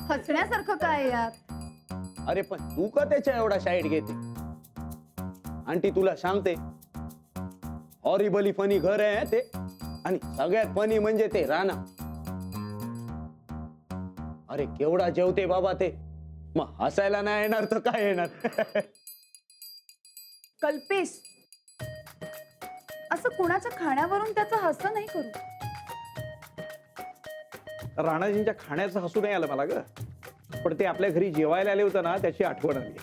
हसण्यासारखं काय यात? अरे पण तू का त्याच्या एवढा साईड घेते? आंटी तुला सांगते, हॉरिबली फनी घर आहे ते, आणि सगळ्यात फनी म्हणजे ते राणा. अरे केवढा जेवते बाबा ते, मग हसायला नाही येणार तर काय येणार? कल्पेश, असं कुणाच्या खाण्यावरून त्याचं हसं नाही करू. राणाजींच्या खाण्याचं हसू नाही आलं मला ग, पण ते आपल्या घरी जेवायला आले होते ना, त्याची आठवण आली.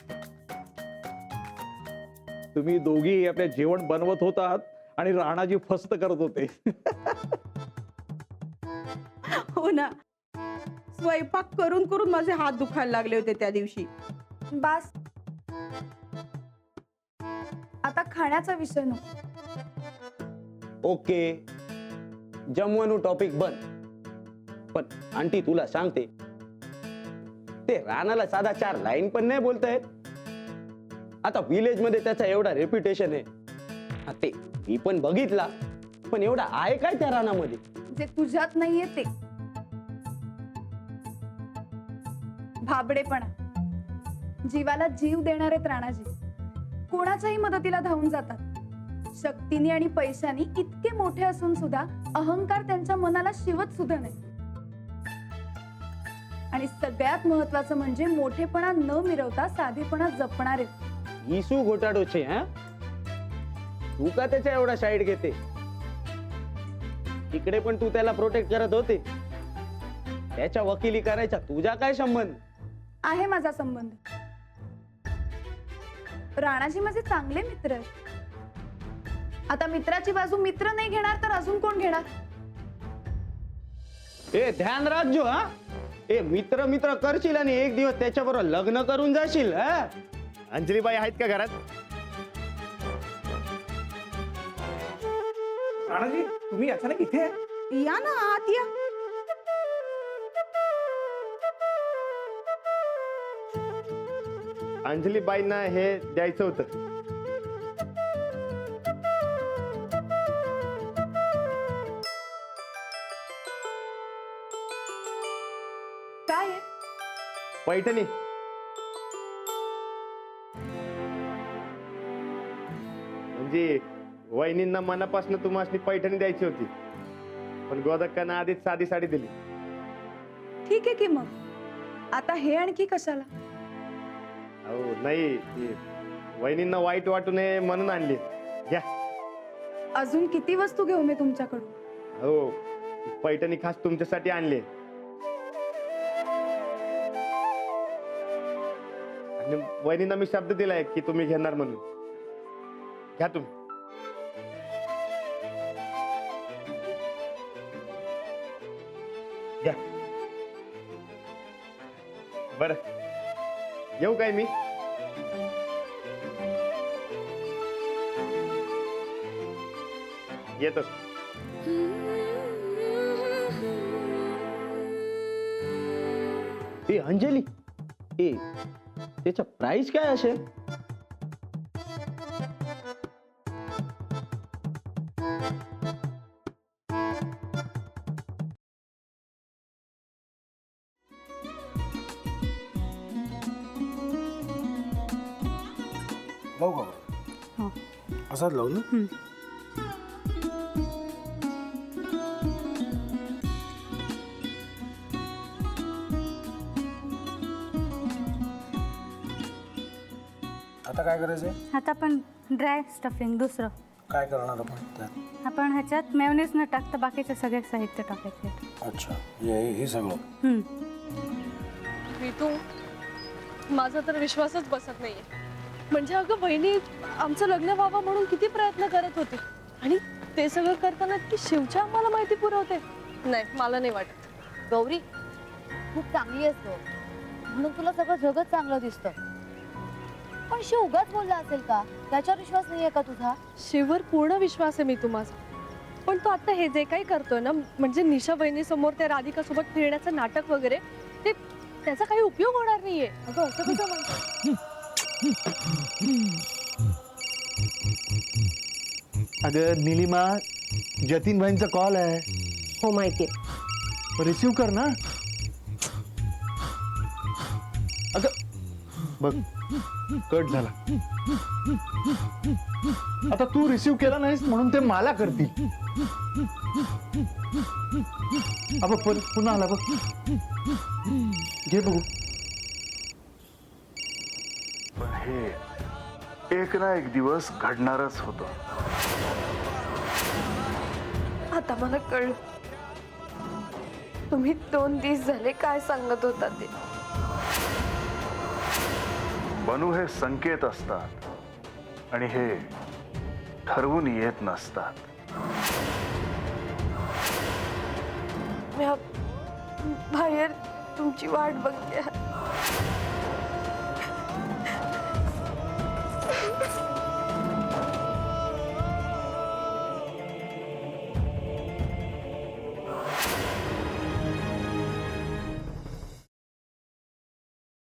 तुम्ही दोघी आपल्या जेवण बनवत होतात आणि राणाजी फस्त करत होते. हो ना, स्वयंपाक करून करून माझे हात दुखायला लागले होते त्या दिवशी. बास, आता खाण्याचा विषय नको. ओके, जमवानू टॉपिक बंद. पण आंटी तुला सांगते, ते राणाला साधा 4 लाईन पण नाही बोलतायत. आता विलेज मध्ये त्याचा एवढा रेप्युटेशन आहे, हा, ते मी पण बघितला, पण एवढा आहे काय त्या राणामध्ये? जे तुझ्यात नाहीये ते भाबडेपणा. जीवाला जीव देणारे राणाजी कोणाच्याही मदतीला धावून जातात. शक्तीने आणि पैशाने इतके मोठे असून सुद्धा अहंकार त्यांच्या मनाला शिवत सुद्धा नाही. आणि सगळ्यात महत्वाचं म्हणजे मोठेपणा न मिरवता साधेपणा जपणारे. इसू घोटाडोचे, हा, तू का त्याच्या एवढा साईड घेते? इकडे पण तू त्याला प्रोटेक्ट करत होते, त्याच्या वकिली करायचा तुझा काय संबंध? आहे माझा संबंध. राणाजी माझे चांगले मित्र आहेत. आता मित्राची बाजू मित्र नाही घेणार तर अजून कोण घेणार? ए ध्यान राखजो, हा. ए मित्र मित्र करशील आणि एक दिवस त्याच्याबरोबर लग्न करून जाशील, हा. अंजलीबाई आहेत का घरात? राणाजी, तुम्ही अचानक इथे? या ना आत या. अंजलीबाईंना हे द्यायचं होतं. काय आहे? पैठणी. म्हणजे वहिनींना मनापासून तुम्हाला पैठणी द्यायची होती, पण गोदक्कांना आधीच साधी साडी दिली. ठीक आहे की मग, आता हे आणखी कशाला? अहो नाही, ती वहिनींना वाईट वाटू नये म्हणून आणली. घ्या. अजून किती वस्तू घेऊ मी तुमच्याकडून? हो, पैठणी खास तुमच्यासाठी आणली. आणि वहिनींना मी शब्द दिलाय की तुम्ही घेणार म्हणून. घ्या तुम्ही. घ्या. बर, येऊ काय मी? येतो. ए अंजली, ए त्याचा प्राइस काय असेल? लावू का? हो. असाच लावू ना? आता काय करायचंय? आता आपण ड्राय स्टफिंग दुसरं काय करणार आपण त्यात? आपण ह्याच्यात मेयोनीज न टाकता बाकीचे सगळे साहित्य टाकायचे. अच्छा, हे सगळं. ऋतू, माझा तर विश्वासच बसत नाहीये. म्हणजे अगं बहिणी आमचं लग्न व्हावं म्हणून किती प्रयत्न करत होते, आणि ते सगळं करताना की शिवच्या आम्हाला माहिती पुरवते. नाही, मला नाही वाटत. गौरी, खूप चांगली आहेस गं, म्हणून तुला सगळं जगत चांगलं दिसतं. पण शिव उगाच बोलला असेल का? त्याच्यावर विश्वास नाहीये का तुझा? शिववर पूर्ण विश्वास आहे मी माझा, पण तो आता हे जे काही करतोय ना, म्हणजे निशा बहिणी समोर त्या राधिका सोबत फिरण्याचं नाटक वगैरे, ते त्याचा काही उपयोग होणार नाहीये. अगं असं कसं म्हणतो? अगं निलिमा, जतीन भाईंचा कॉल आहे. हो माहितीये. रिसीव कर ना. अगं बघ कट झाला. आता तू रिसीव केला नाहीस म्हणून ते मला करतील. अबघ पुन्हा आला बघ. घे बघू. पण हे एक ना एक दिवस घडणारच होतं. आता मला कळलं तुम्ही 2 दिवस झाले काय सांगत होता ते. बनू हे संकेत असतात आणि हे ठरवून येत नसतात. मी बाहेर तुमची वाट बघते.